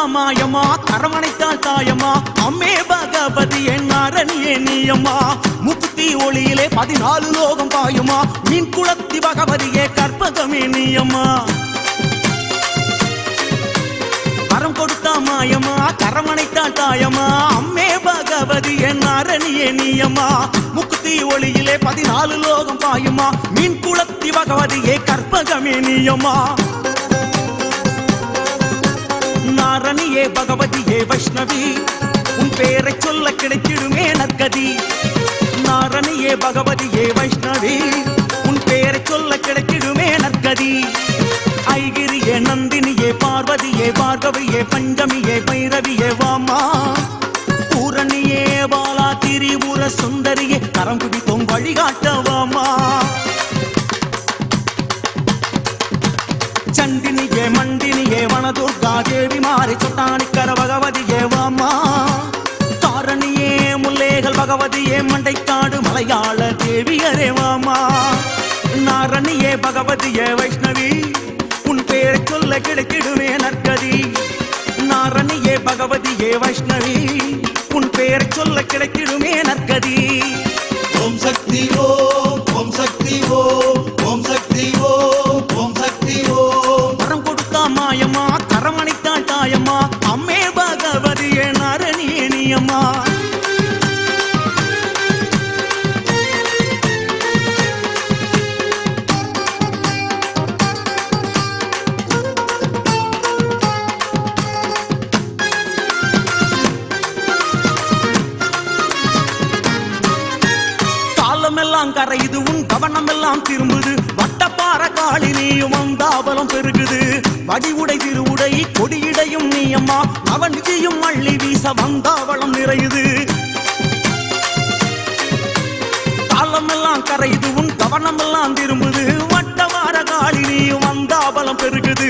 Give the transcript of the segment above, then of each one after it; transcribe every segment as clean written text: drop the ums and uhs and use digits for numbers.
மாயமா கரமணைத்தாள் தாயம்மா அம்மே பகவதி என் அரணியே நீயம்மா முக்குத்தி ஒளியிலே 14 லோகம் பாயுமா மீன் குளத்தி பகவதியே கற்பகமே நீயம்மா வரம் கொடுத்தா மாயமா கரமணைத்தாள் தாயம்மா அம்மே பகவதி என் அரணியே நீயம்மா முக்குத்தி ஒளியிலே 14 லோகம் பாயுமா மீன் குளத்தி பகவதியே கற்பகமே நீயம்மா நாரணியே பகவதியே வைஷ்ணவி உன் பேரை சொல்ல கிடைத்திடுமே நற்கதி நாரணியே பகவதியே வைஷ்ணவி உன் பேரை சொல்ல கிடைத்திடுமே நற்கதி ஐகிரியே நந்தினியே பார்வதியே பார்கவியே பஞ்சமியே பைரவியே வாமா பூரணியே பாலா திரிபுர சுந்தரியே கரம் பிடித்தோம் வழிகாட்டவாமா சண்டினியே மண்டினியே வனதுர்கா தேவி மாறி சொட்டானிக்கர பகவதியே வாமா தாரணியே முல்லேகள் பகவதியே மண்டைக்காடு மலையாள தேவியரே வாமா நாரணியே பகவதியே வைஷ்ணவி உன் பேரை சொல்ல கிடைக்கிடுமே நற்கதி நாரணியே பகவதியே வைஷ்ணவி உன் பேரை சொல்ல கிடைக்கிடுமே நற்கதி ஓம் சக்தி ஓம் ஓம் சக்தி ஓம் ஓம் சக்தி ஓம் ஓம் சக்தி ஓம் வரம் கொடுத்தா மாயம்மா கரமணித்தாள் தாயம்மா அம்மே பகவதியே நாரணியே நீயம்மா காலமெல்லாம் கரையுது உன் கவனம் எல்லாம் திரும்புது வட்டப்பாற காளி நீயும் வந்தாபலம் பெருகுது வடிவுடை திருவுடை கொடியிடையும் நீயம்மா அவனிதியும் அள்ளி வீச வந்தாவளம் நிறையுது காலமெல்லாம் கரையுது உன் கவனம் எல்லாம் திரும்புது வட்டப்பாற காளி நீயும் வந்தாபலம் பெருகுது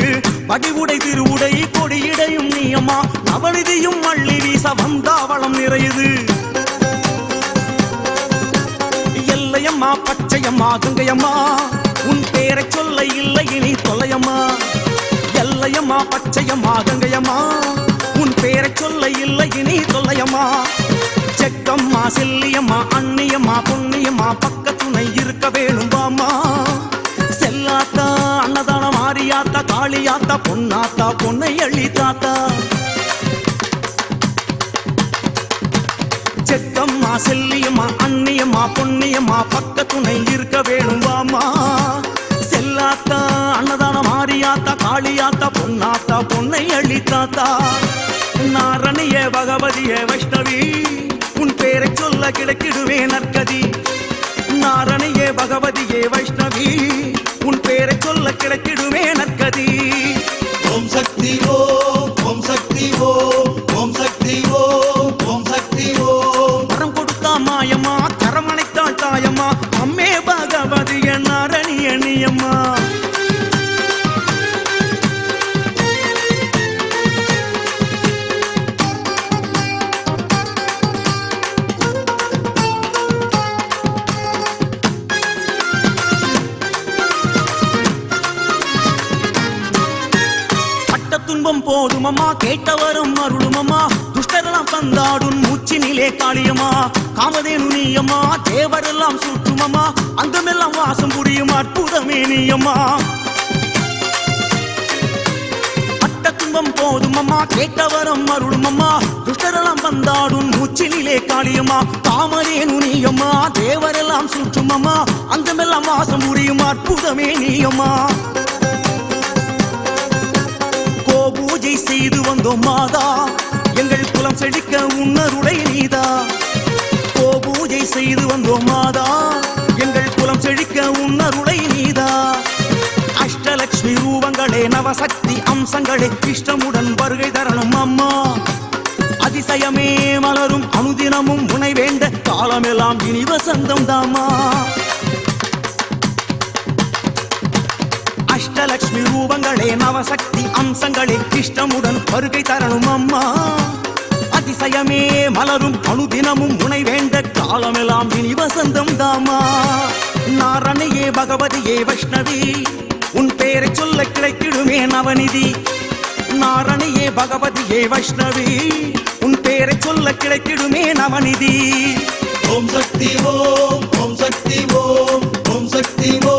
வடிவுடை திருவுடை கொடியிடையும் நீயம்மா அவனிதியும் அள்ளி வீச வந்தாவளம் நிறையுது எல்லையம்மா பச்சையம்மா கங்கையம்மா உன் பேரை சொல்ல இல்லை இனி தொலையம்மா எல்லையம்மா பச்சையம்மா கங்கையம்மா உன் பேரை சொல்ல இல்லை இனி தொல்லையம்மா செக்கம்மா செல்லியம்மா அண்ணியம்மா பொன்னியம்மா பக்கத்துணை இருக்க வேணும் வாமா செல்லாத்தா அன்னதான மாரியாத்தா காளியாத்தா பொன்னாத்தா பொன்னை அள்ளித்தாத்தா செக்கம்மா செல்லியம்மா அண்ணியம்மா பொன்னியம்மா பக்கத்துணை இருக்க வேணும் வாமா செல்லாத்தா அன்னதான மாரியாத்தா காளியாத்தா பொன்னாத்தா பொன்னை அள்ளித்தாத்தா நாரணியே பகவதியே வைஷ்ணவி உன் பேரை சொல்ல கிடைக்கிடுவே நற்கதி நாரணியே பகவதியே வைஷ்ணவி உன் பேரை சொல்ல கிடைக்கிடுவே நற்கதி ஓம் சக்தி ஓம் ஓம் சக்தி ஓம் ஓம் சக்தி ஓம் ஓம் சக்தி ஓம் வரம் கொடுத்தா மாயம்மா கரமணைத்தாள் தாயம்மா அம்மே பகவதியே நாரணியே நீயம்மா துன்பம் போதுமம்மா கேட்டவரும் அருளுமம்மா துஷ்டரெல்லாம் பந்தாடும் மூச்சினிலே காளியம்மா காமதேனு நீயம்மா தேவரெல்லாம் சுற்றுமம்மா அந்தமெல்லாம் வாசம் புரியும் அற்புதமே நீயம்மா பட்ட துன்பம் போதுமம்மா கேட்டவரும் அருளுமம்மா துஷ்டரெல்லாம் பந்தாடும் மூச்சினிலே காளியம்மா காமதேனு நீயம்மா தேவரெல்லாம் சுற்றுமம்மா அந்தமெல்லாம் வாசம் புரியும் அற்புதமே நீயம்மா பூஜை செய்து வந்தோம் மாதா எங்கள் குலம் செழிக்க உன்னருடை நீதா பூஜை செய்து வந்தோம் மாதா எங்கள் குலம் செழிக்க உன்னருடை நீதா அஷ்டலட்சுமி ரூபங்களே நவசக்தி அம்சங்களே இஷ்டமுடன் வருகை தரணும் அம்மா அதிசயமே மலரும் அனுதினமும் உனை வேண்ட காலமெல்லாம் இனி வசந்தம் தாமா அஷ்டலட்சுமி ரூபங்களே நவசக்தி அம்சங்களே இஷ்டமுடன் வருகை தரணும் அம்மா அதிசயமே மலரும் அனுதினமும் உனை வேண்ட காலமெல்லாம் இனி வசந்தம் தாமா நாரணியே பகவதியே வைஷ்ணவி உன் பேரை சொல்ல கிடைக்கிடுமே நவநிதி நாரணியே பகவதியே வைஷ்ணவி உன் பேரை சொல்ல கிடைத்திடுமே நவநிதி ஓம் சக்தி ஓம் ஓம் சக்தி ஓம் ஓம் சக்தி ஓம்